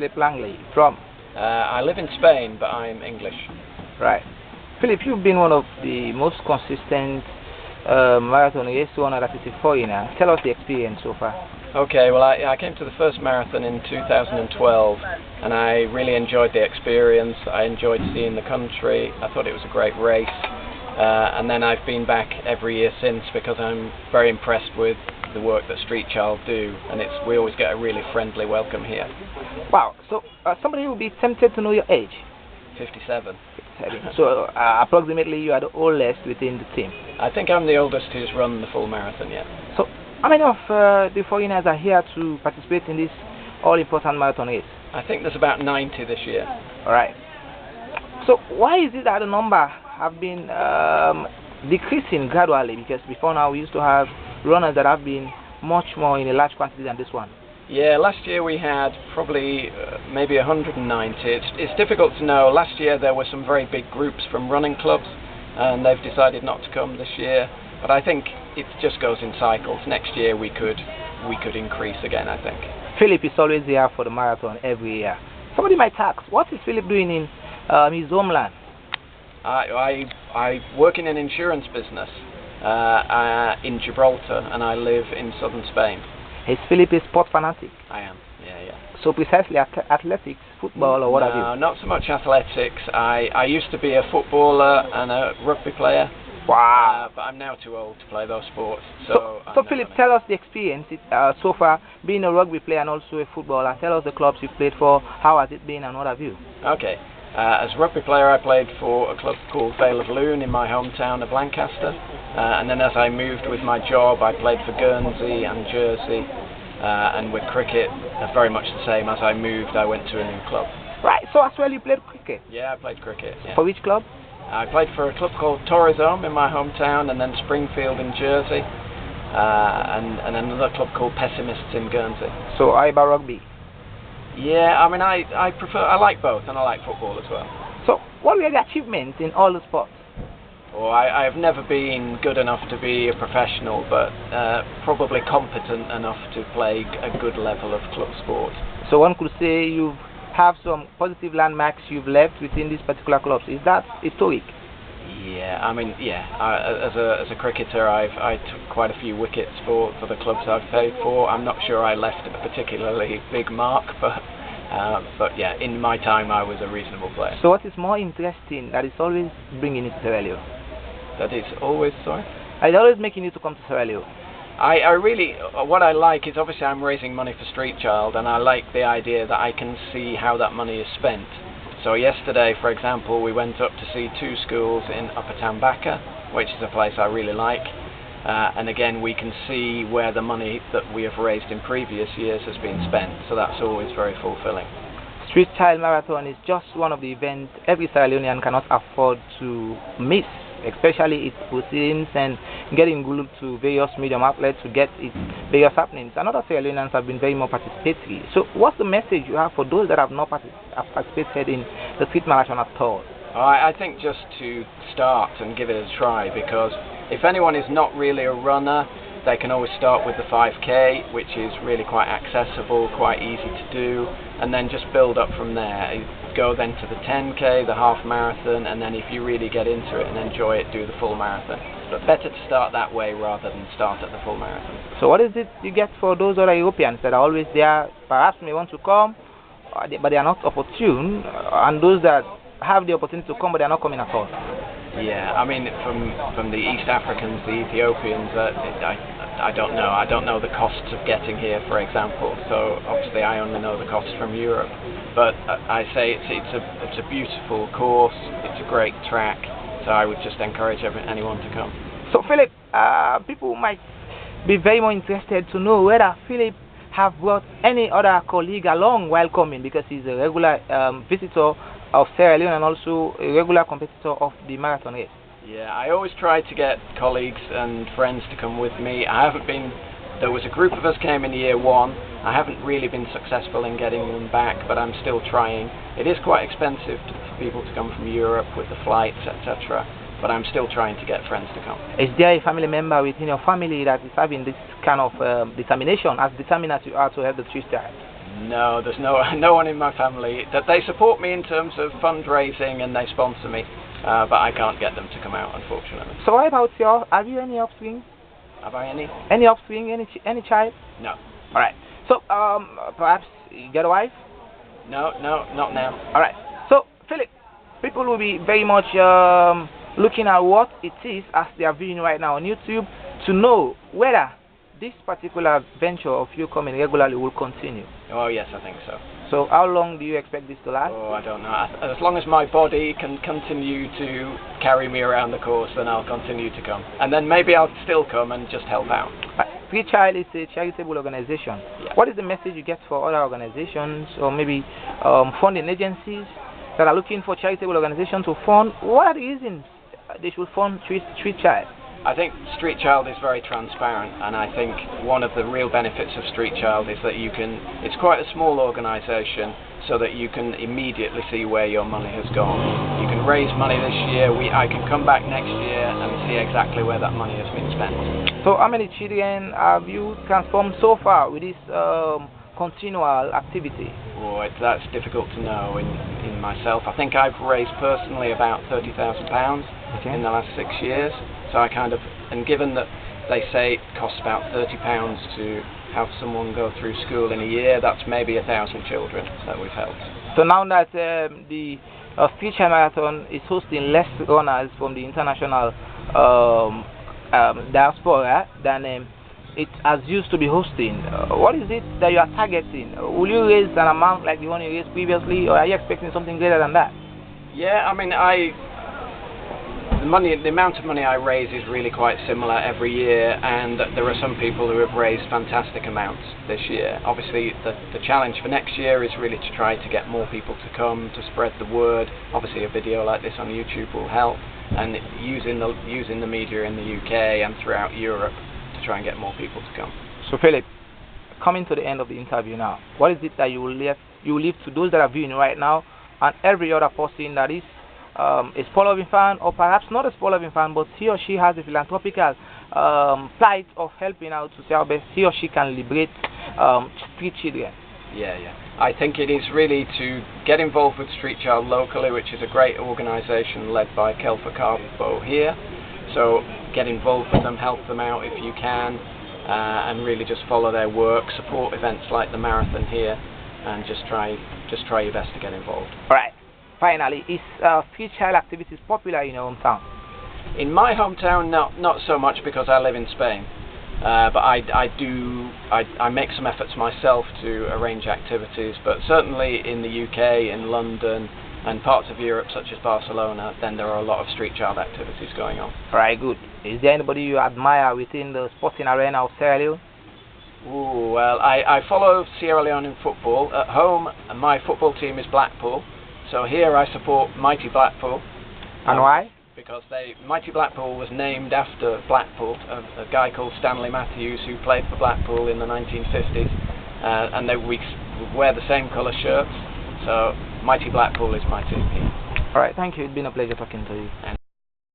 Philip Langley from? I live in Spain, but I'm English. Right. Philip, you've been one of the most consistent marathon race runner that is a foreigner. Tell us the experience so far. Okay, well I came to the first marathon in 2012 and I really enjoyed the experience. I enjoyed seeing the country. I thought it was a great race. And then I've been back every year since because I'm very impressed with the work that Street Child do, and we always get a really friendly welcome here. Wow, so somebody will be tempted to know your age. 57. So approximately you are the oldest within the team. I think I'm the oldest who's run the full marathon yet. So how many of the foreigners are here to participate in this all-important marathon race? I think there's about 90 this year. Alright. So why is it that the number have been decreasing gradually? Because before now we used to have runners that have been much more in a large quantity than this one. Yeah, last year we had probably maybe 190. It's difficult to know. Last year there were some very big groups from running clubs and they've decided not to come this year. But I think it just goes in cycles. Next year we could increase again, I think. Philip is always here for the marathon every year. Somebody might ask, what is Philip doing in his homeland? I work in an insurance business in Gibraltar and I live in southern Spain. Is Philip a sport fanatic? I am, yeah. So precisely athletics, football, or what have you? No, not so much athletics. I used to be a footballer and a rugby player. Wow. But I'm now too old to play those sports. So Philip, tell us the experience so far, being a rugby player and also a footballer. Tell us the clubs you played for, how has it been and what have you? Okay. As a rugby player I played for a club called Vale of Leone in my hometown of Lancaster. And then as I moved with my job I played for Guernsey and Jersey. And with cricket, very much the same. As I moved I went to a new club. Right, so as well you played cricket? Yeah, I played cricket. Yeah. For which club? I played for a club called Torrizome in my hometown and then Springfield in Jersey. And another club called Pessimists in Guernsey. So how about rugby? Yeah, I mean I like both and I like football as well. So what were the achievements in all the sports? Well, I've never been good enough to be a professional, but probably competent enough to play a good level of club sport. So one could say you have some positive landmarks you've left within these particular clubs. Is that historic? Yeah, I mean, yeah. As a cricketer, I took quite a few wickets for the clubs I've played for. I'm not sure I left a particularly big mark, but yeah, in my time I was a reasonable player. So what is more interesting that is always bringing you to Sierra Leone? That is always, sorry? It's always making you to come to Sierra Leone. I really, what I like is obviously I'm raising money for Street Child and I like the idea that I can see how that money is spent. So yesterday, for example, we went up to see 2 schools in Upper Tambaka, which is a place I really like. And again, we can see where the money that we have raised in previous years has been spent. So that's always very fulfilling. Street Child Marathon is just one of the events every Sierra Leonean cannot afford to miss, especially its proceedings and getting glued to various medium outlets to get its various happenings. And other Sierra Leoneans have been very more participatory. So what's the message you have for those that have not participated in the street marathon at all? I think just to start and give it a try, because if anyone is not really a runner, they can always start with the 5k, which is really quite accessible, quite easy to do, and then just build up from there. Go then to the 10k, the half marathon, and then if you really get into it and enjoy it, do the full marathon. But better to start that way rather than start at the full marathon. So what is it you get for those other Europeans that are always there, perhaps may want to come, but they are not opportune, and those that have the opportunity to come but they are not coming at all? Yeah, I mean from the East Africans, the Ethiopians, I don't know. I don't know the costs of getting here, for example. So obviously I only know the costs from Europe. But I say it's a beautiful course. It's a great track. So I would just encourage anyone to come. So Philip, people might be very more interested to know whether Philip have brought any other colleague along while coming, because he's a regular visitor of Sierra Leone and also a regular competitor of the marathon race. Yeah, I always try to get colleagues and friends to come with me. There was a group of us came in year 1. I haven't really been successful in getting them back, but I'm still trying. It is quite expensive for people to come from Europe with the flights, etc. But I'm still trying to get friends to come. Is there a family member within your family that is having this kind of determination, as determined as you are to help the Street Child? No, there's no one in my family. That they support me in terms of fundraising and they sponsor me, but I can't get them to come out, unfortunately. So what about have you any offspring? Have I any? Any offspring? Any child? No. All right. So perhaps you get a wife? No, not now. All right. So Philip, people will be very much looking at what it is as they are viewing right now on YouTube to know whether this particular venture of you coming regularly will continue. Oh yes, I think so. So how long do you expect this to last? Oh, I don't know. As long as my body can continue to carry me around the course, then I'll continue to come. And then maybe I'll still come and just help out. Free Child is a charitable organization. Yeah. What is the message you get for other organizations or maybe funding agencies that are looking for charitable organizations to fund? What are the reasons they should fund Street Child? I think Street Child is very transparent, and I think one of the real benefits of Street Child is that it's quite a small organisation, so that you can immediately see where your money has gone. You can raise money this year, I can come back next year and see exactly where that money has been spent. So how many children have you transformed so far with this continual activity? Oh, that's difficult to know in myself. I think I've raised personally about £30,000 in the last 6 years. So I and given that they say it costs about £30 to have someone go through school in a year, that's maybe 1,000 children that we've helped. So now that the Street Child Marathon is hosting less runners from the international diaspora than it has used to be hosting, what is it that you are targeting? Will you raise an amount like the one you raised previously, or are you expecting something greater than that? Yeah, I mean, the amount of money I raise is really quite similar every year, and there are some people who have raised fantastic amounts this year. Obviously, the challenge for next year is really to try to get more people to come, to spread the word. Obviously, a video like this on YouTube will help, and using the media in the UK and throughout Europe to try and get more people to come. So, Philip, coming to the end of the interview now, what is it that you will leave to those that are viewing right now, and every other person that is a sport-loving fan, or perhaps not a sport-loving fan, but he or she has a philanthropical plight of helping out to see how best he or she can liberate street children? Yeah. I think it is really to get involved with Street Child locally, which is a great organisation led by Kelfa Carbo here. So get involved with them, help them out if you can, and really just follow their work, support events like the marathon here, and just try your best to get involved. All right. Finally, is Street Child activities popular in your hometown? In my hometown, not so much, because I live in Spain. But I make some efforts myself to arrange activities. But certainly in the UK, in London, and parts of Europe such as Barcelona, then there are a lot of Street Child activities going on. Right, good. Is there anybody you admire within the sporting arena of Sierra Leone? Ooh, well, I follow Sierra Leone in football. At home, my football team is Blackpool. So here I support Mighty Blackpool. And why? Because Mighty Blackpool was named after Blackpool, a guy called Stanley Matthews who played for Blackpool in the 1950s. And we wear the same colour shirts. So Mighty Blackpool is my team here. Alright, thank you. It's been a pleasure talking to you.